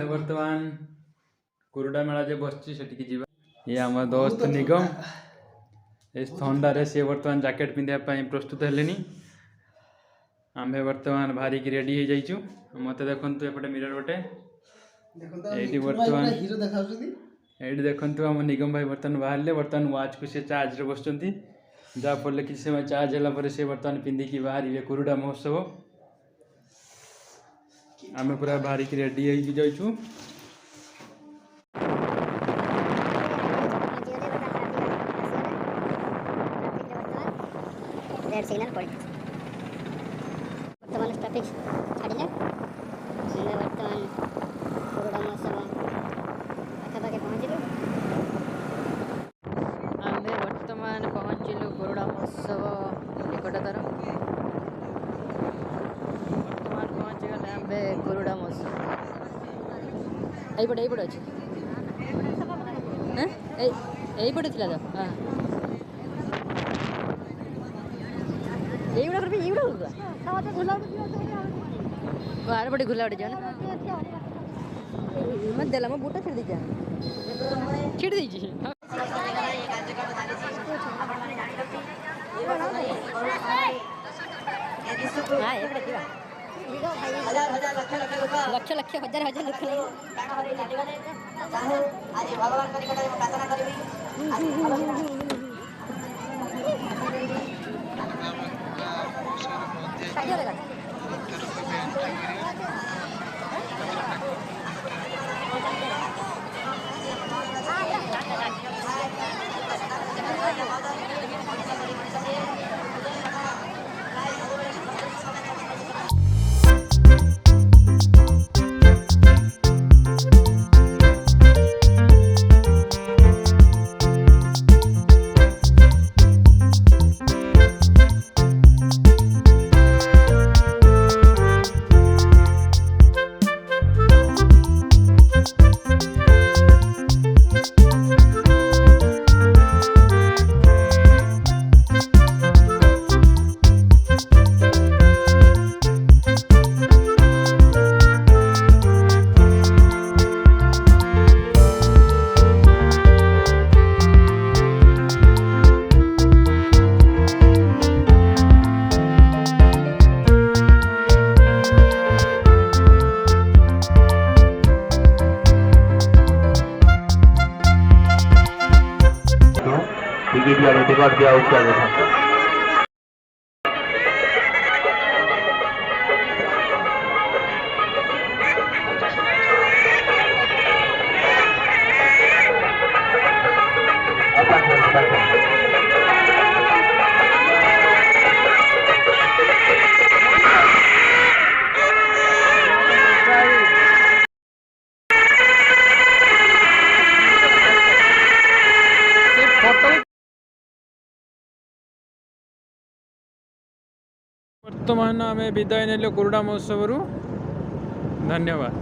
आमे वर्तमान कुरुडा मेला जे बसची सेटिकी जीवा ये आम दोस्त निगम इस थंडारे सी वर्तमान जैकेट पिंधापी प्रस्तुत हेलेनी आमे वर्तमान भारी की रेडी हो जाइचु मत देखु एपटे मिरर गोटे ये वर्तमान ये देखु आम निगम भाई बर्तमान बाहर बर्तमान वाच को सी चार्ज बस जहाँफल कि समय चार्ज है सी बर्तमान पिंधिकी बाहर कुरुडा महोत्सव आम पूरा बाहर की रेडी हो जाइचु रेड सिग्नल पड़ बर्तमान ट्रैफिक छाड़िले बर्तमान कुरुडा महोत्सव आखापाखे पहुँचलु आम बर्तमान पहुँचलु कुरुडा महोत्सव निकटतर बर्तमान पहुँचीगले आम कुरुडा महोत्सव यहीपटे अच्छे यहीपटे थी तो हाँ बाहर बड़ी घुला उड़ जाओ मत दिला मैं बूटा छिड़ दीजिए छिड़ दीजिए लक्ष लक्ष हजार हजार लक्ष रिकॉर्ड किया उसका देखा वर्तमान आम विदाय ने कुरुडा महोत्सव धन्यवाद।